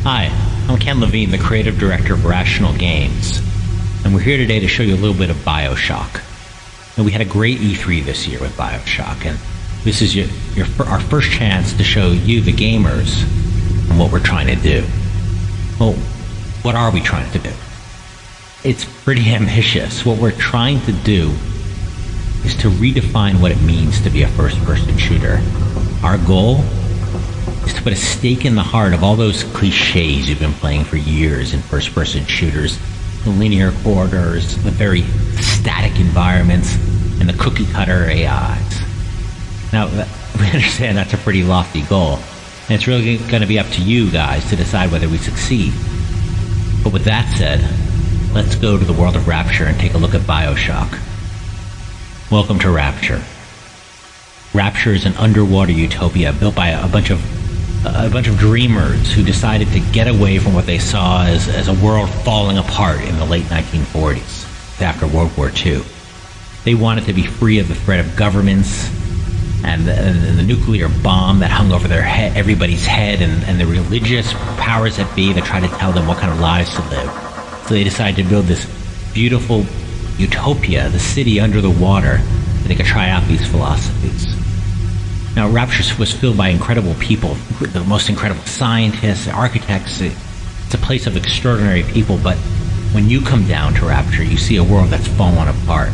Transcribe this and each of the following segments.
Hi, I'm Ken Levine, the creative director of Rational Games, and we're here today to show you a little bit of BioShock. And we had a great E3 this year with BioShock, and this is our first chance to show you, the gamers, and what we're trying to do. Well, what are we trying to do? It's pretty ambitious. What we're trying to do is to redefine what it means to be a first-person shooter. Our goal is to put a stake in the heart of all those cliches you've been playing for years in first-person shooters. The linear corridors, the very static environments, and the cookie-cutter AIs. Now, we understand that's a pretty lofty goal, and it's really going to be up to you guys to decide whether we succeed. But with that said, let's go to the world of Rapture and take a look at BioShock. Welcome to Rapture. Rapture is an underwater utopia built by a bunch of dreamers who decided to get away from what they saw as a world falling apart in the late 1940s, after World War II. They wanted to be free of the threat of governments and the nuclear bomb that hung over everybody's head, and the religious powers that be that tried to tell them what kind of lives to live. So they decided to build this beautiful utopia, the city under the water, so they could try out these philosophies. Now, Rapture was filled by incredible people, the most incredible scientists, architects. It's a place of extraordinary people, but when you come down to Rapture, you see a world that's fallen apart.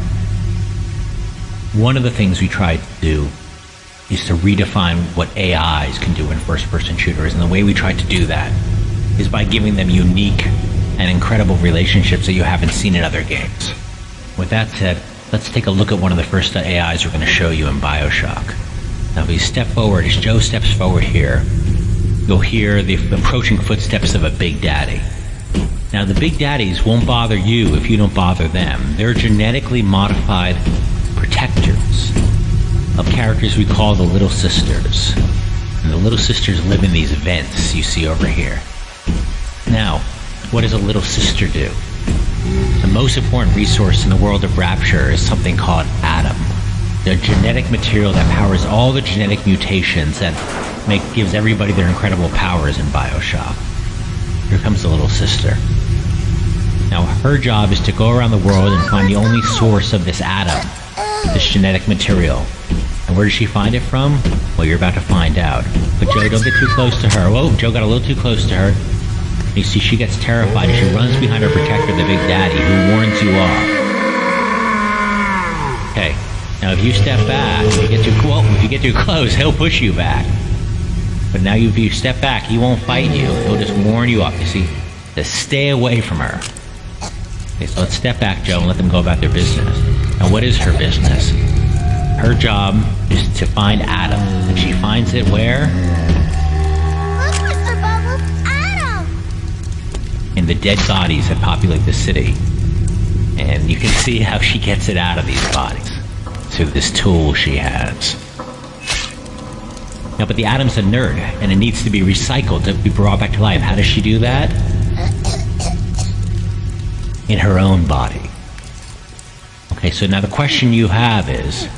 One of the things we tried to do is to redefine what AIs can do in first-person shooters, and the way we tried to do that is by giving them unique and incredible relationships that you haven't seen in other games. With that said, let's take a look at one of the first AIs we're going to show you in BioShock. Now, if you step forward, as Joe steps forward here, you'll hear the approaching footsteps of a Big Daddy. Now, the Big Daddies won't bother you if you don't bother them. They're genetically modified protectors of characters we call the Little Sisters. And the Little Sisters live in these vents you see over here. Now, what does a Little Sister do? The most important resource in the world of Rapture is something called Adam. The genetic material that powers all the genetic mutations that gives everybody their incredible powers in BioShock. Here comes the Little Sister. Now, her job is to go around the world and find the only source of this Adam, this genetic material. And where does she find it from? Well, you're about to find out. But Joe, don't get too close to her. Whoa, Joe got a little too close to her. You see, she gets terrified and she runs behind her protector, the Big Daddy, who warns you off. Okay. Now, if you step back, if you get too close, he'll push you back. But now, if you step back, he won't fight you. He'll just warn you off. You see, to stay away from her. Okay, so let's step back, Joe, and let them go about their business. Now, what is her business? Her job is to find Adam, and she finds it where? Look, Mr. Bubbles, Adam! In the dead bodies that populate the city. And you can see how she gets it out of these bodies. Through this tool she has. Now, but the Atom's a nerd, and it needs to be recycled to be brought back to life. How does she do that? In her own body. Okay, so now the question you have is,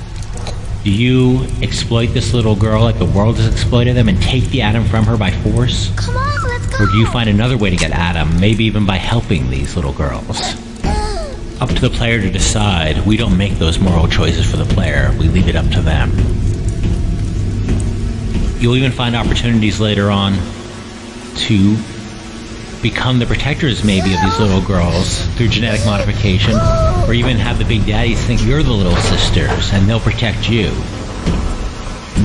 do you exploit this little girl like the world has exploited them and take the Atom from her by force? Come on, let's go! Or do you find another way to get Adam, maybe even by helping these little girls? Up to the player to decide. We don't make those moral choices for the player. We leave it up to them. You'll even find opportunities later on to become the protectors, maybe, of these little girls through genetic modification, or even have the Big Daddies think you're the Little Sisters, and they'll protect you.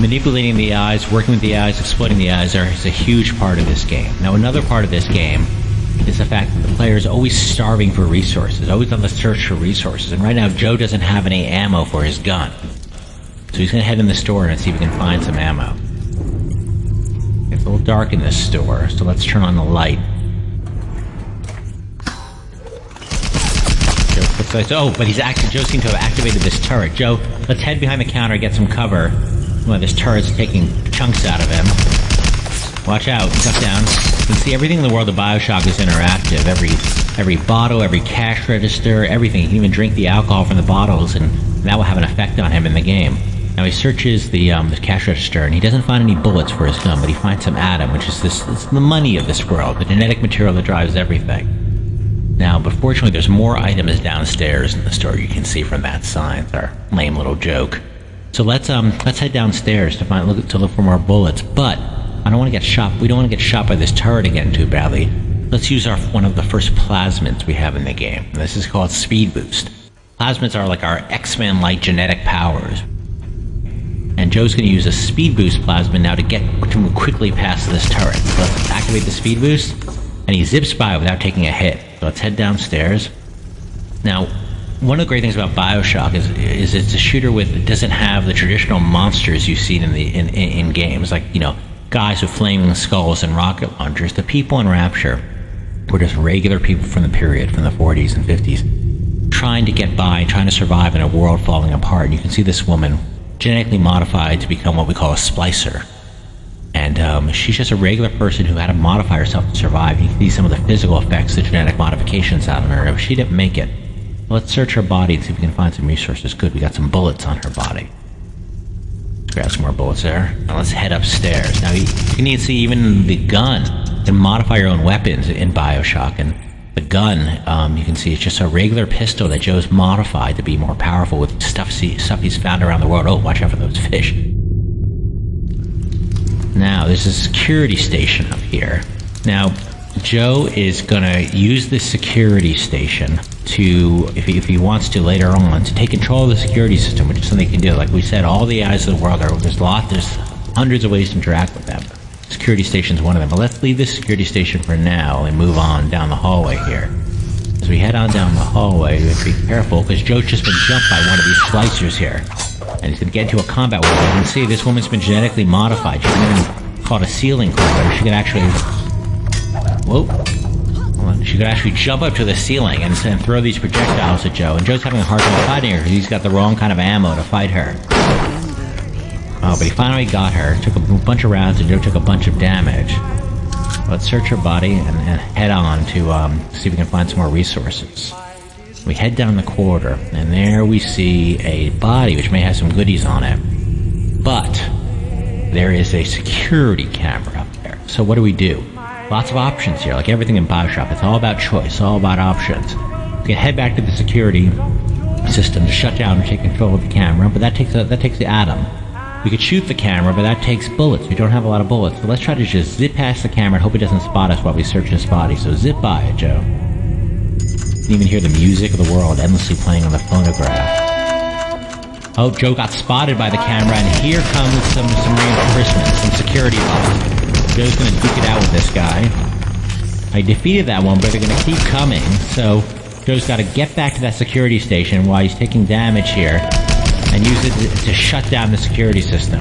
Manipulating the eyes, working with the eyes, exploiting the eyes is a huge part of this game. Now, another part of this game is the fact that the player is always starving for resources, always on the search for resources. And right now, Joe doesn't have any ammo for his gun. So he's going to head in the store and see if he can find some ammo. It's a little dark in this store, so let's turn on the light. Oh, but Joe seems to have activated this turret. Joe, let's head behind the counter and get some cover. Well, this turret's taking chunks out of him. Watch out, duck down. You can see everything in the world of BioShock is interactive. Every bottle, every cash register, everything. You can even drink the alcohol from the bottles, and that will have an effect on him in the game. Now he searches the cash register, and he doesn't find any bullets for his gun, but he finds some atom, which is it's the money of this world, the genetic material that drives everything. Now, but fortunately, there's more items downstairs in the store. You can see from that sign. It's our lame little joke. So let's head downstairs to look for more bullets. But I don't want to get shot. We don't want to get shot by this turret again too badly. Let's use one of the first plasmids we have in the game. And this is called Speed Boost. Plasmids are like our X-Men-like genetic powers. And Joe's going to use a Speed Boost plasmid now to move quickly past this turret. So let's activate the Speed Boost, and he zips by without taking a hit. So let's head downstairs. Now, one of the great things about BioShock is it's a shooter it doesn't have the traditional monsters you've seen in games, like, guys with flaming skulls and rocket launchers. The people in Rapture were just regular people from the period, from the 40s and 50s, trying to get by, trying to survive in a world falling apart. And you can see this woman genetically modified to become what we call a splicer. And she's just a regular person who had to modify herself to survive. You can see some of the physical effects, the genetic modifications out of her. She didn't make it. Let's search her body and see if we can find some resources. Good, we got some bullets on her body. Let's grab some more bullets there. Now let's head upstairs. Now you can see even the gun. You can modify your own weapons in BioShock. And the gun, you can see it's just a regular pistol that Joe's modified to be more powerful with stuff he's found around the world. Oh, watch out for those fish. Now, there's a security station up here. Now, Joe is going to use this security station to, if he wants to later on, to take control of the security system, which is something he can do. Like we said, all the eyes of the world there's hundreds of ways to interact with them. Security station is one of them. But let's leave this security station for now and move on down the hallway here. As we head on down the hallway, we have to be careful because Joe's just been jumped by one of these splicers here. And he's going to get into a combat with her. You can see this woman's been genetically modified. She's been called a ceiling climber. She can actually... Whoa. She could actually jump up to the ceiling and throw these projectiles at Joe. And Joe's having a hard time fighting her because he's got the wrong kind of ammo to fight her. Oh, but he finally got her. Took a bunch of rounds and Joe took a bunch of damage. Let's search her body and head on to see if we can find some more resources. We head down the corridor, and there we see a body which may have some goodies on it. But there is a security camera up there. So what do we do? Lots of options here, like everything in BioShock. It's all about choice, all about options. We can head back to the security system to shut down and take control of the camera, but that takes the atom. We could shoot the camera, but that takes bullets. We don't have a lot of bullets. So let's try to just zip past the camera and hope it doesn't spot us while we search his body. So zip by it, Joe. You can even hear the music of the world endlessly playing on the phonograph. Oh, Joe got spotted by the camera, and here comes some reinforcements, some security bots. Joe's gonna duke it out with this guy. I defeated that one, but they're gonna keep coming, so Joe's gotta get back to that security station while he's taking damage here, and use it to shut down the security system.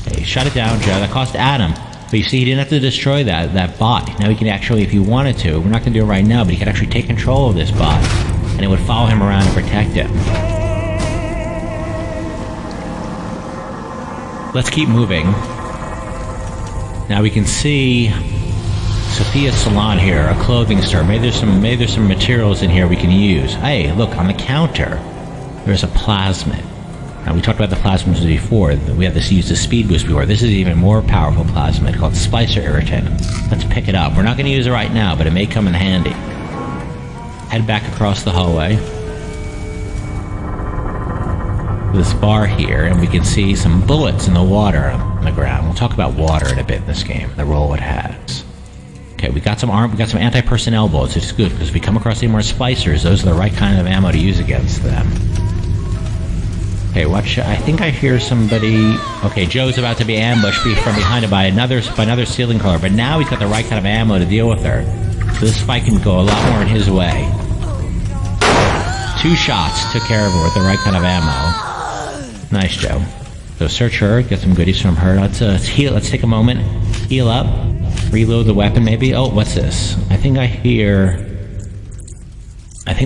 Okay, shut it down, Joe. That cost Adam. But you see, he didn't have to destroy that bot. Now he can actually, if he wanted to, we're not going to do it right now, but he could actually take control of this bot, and it would follow him around and protect him. Let's keep moving. Now we can see Sophia's Salon here, a clothing store. Maybe there's some materials in here we can use. Hey, look, on the counter, there's a plasmid. Now, we talked about the plasmids before. We had to use the speed boost before. This is an even more powerful plasmid called Splicer Irritant. Let's pick it up. We're not going to use it right now, but it may come in handy. Head back across the hallway. This bar here, and we can see some bullets in the water on the ground. We'll talk about water in a bit in this game, the role it has. Okay, we got some anti-personnel bullets, which is good, because if we come across any more splicers, those are the right kind of ammo to use against them. Okay, watch. I think I hear somebody. Okay, Joe's about to be ambushed from behind by another ceiling crawler, but now he's got the right kind of ammo to deal with her. So this fight can go a lot more in his way. 2 shots took care of her with the right kind of ammo. Nice, Joe. So search her, get some goodies from her. Let's heal. Let's take a moment, heal up, reload the weapon maybe. Oh, what's this? I think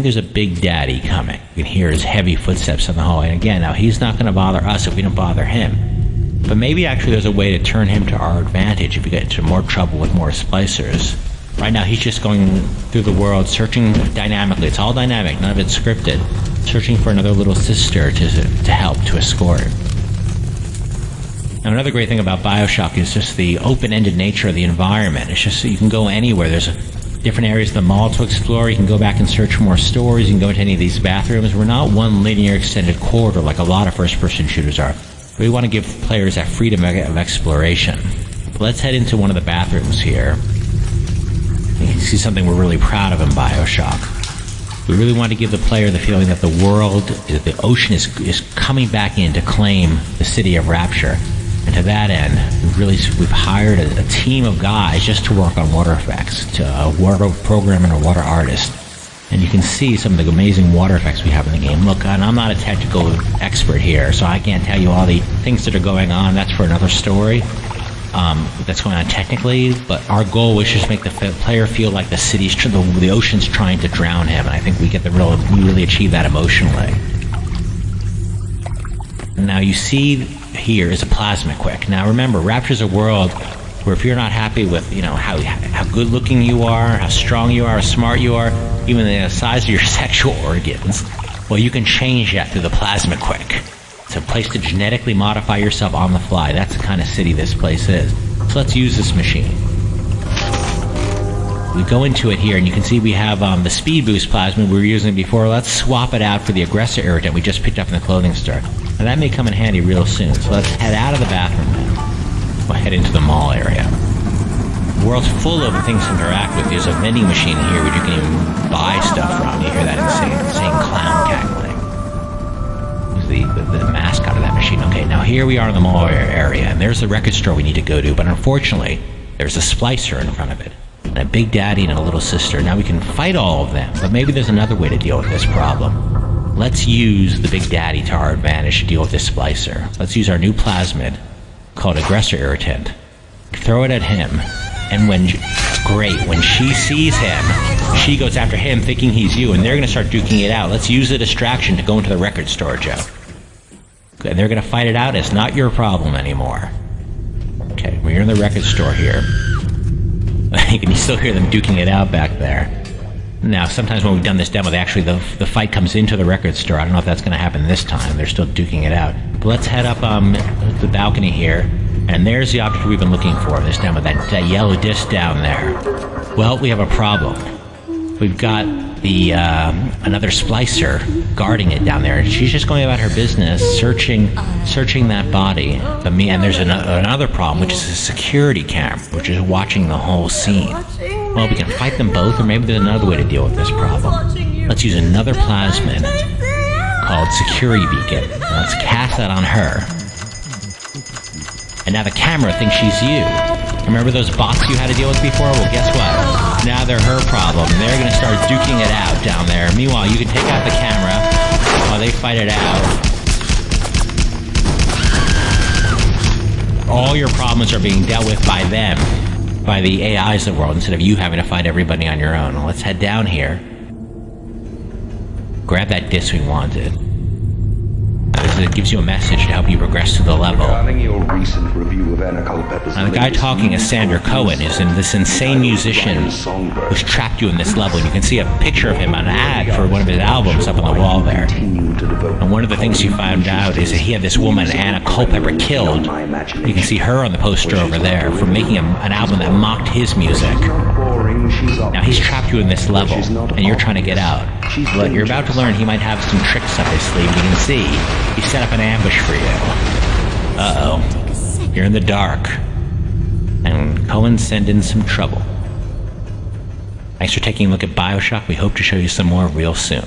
there's a big daddy coming. You can hear his heavy footsteps in the hallway. And again, now he's not going to bother us if we don't bother him. But maybe actually there's a way to turn him to our advantage if we get into more trouble with more splicers. Right now he's just going through the world searching dynamically. It's all dynamic, none of it's scripted. searching for another little sister to help, to escort. Now, another great thing about BioShock is just the open-ended nature of the environment. It's just you can go anywhere. There's different areas of the mall to explore. You can go back and search for more stores. You can go into any of these bathrooms. We're not one linear extended corridor like a lot of first-person shooters are. We want to give players that freedom of exploration. Let's head into one of the bathrooms here. You can see something we're really proud of in BioShock. We really want to give the player the feeling that the world, the ocean is coming back in to claim the city of Rapture. And to that end, we've hired a team of guys just to work on water effects, to a water programmer and a water artist. And you can see some of the amazing water effects we have in the game. Look, and I'm not a technical expert here, so I can't tell you all the things that are going on. That's for another story. That's going on technically, but our goal was just to make the player feel like the ocean's trying to drown him, and I think we really achieve that emotionally. Now you see here is a plasma quick. Now remember, Rapture's a world where if you're not happy with how good looking you are, how strong you are, how smart you are, even the size of your sexual organs, well, you can change that through the plasma quick. It's a place to genetically modify yourself on the fly. That's the kind of city this place is. So let's use this machine. We go into it here, and you can see we have the speed boost plasma we were using before. Let's swap it out for the aggressor irritant we just picked up in the clothing store. Now that may come in handy real soon. So let's head out of the bathroom now. We'll head into the mall area. The world's full of things to interact with. There's a vending machine here where you can even buy stuff from. You hear that insane clown cackling. The mascot of that machine. Okay, now here we are in the mall area, and there's the record store we need to go to, but unfortunately, there's a splicer in front of it, and a big daddy and a little sister. Now we can fight all of them, but maybe there's another way to deal with this problem. Let's use the big daddy to our advantage to deal with this splicer. Let's use our new plasmid, called aggressor irritant. Throw it at him, and when she sees him, she goes after him thinking he's you, and they're going to start duking it out. Let's use the distraction to go into the record store, Joe. And they're going to fight it out. It's not your problem anymore. Okay, we're in the record store here. You can still hear them duking it out back there. Now, sometimes when we've done this demo, the fight comes into the record store. I don't know if that's going to happen this time. They're still duking it out. But let's head up the balcony here. And there's the object we've been looking for in this demo, that yellow disc down there. Well, we have a problem. We've got the another splicer guarding it down there, and she's just going about her business, searching that body. And there's another problem, which is a security cam, which is watching the whole scene. Well, we can fight them both, or maybe there's another way to deal with this problem. Let's use another plasmid called security beacon. Now let's cast that on her. And now the camera thinks she's you. Remember those bots you had to deal with before? Well, guess what? Now they're her problem. They're going to start duking it out down there. Meanwhile, you can take out the camera while they fight it out. All your problems are being dealt with by them, by the AIs of the world, instead of you having to fight everybody on your own. Well, let's head down here. Grab that disc we wanted. It gives you a message to help you progress to the level. Your recent review of Anna Culpepper's now, the guy talking is Sander Cohen, who's this insane musician who's trapped you in this level. And you can see a picture of him on an ad for one of his albums up on the wall there. And one of the things you found out is that he had this woman, Anna Culpepper, killed. You can see her on the poster over there for making an album that mocked his music. Now, he's trapped you in this level, and you're trying to get out. But you're about to learn he might have some tricks up his sleeve. You can see he set up an ambush for you. Uh-oh. You're in the dark. And Cohen's sent in some trouble. Thanks for taking a look at BioShock. We hope to show you some more real soon.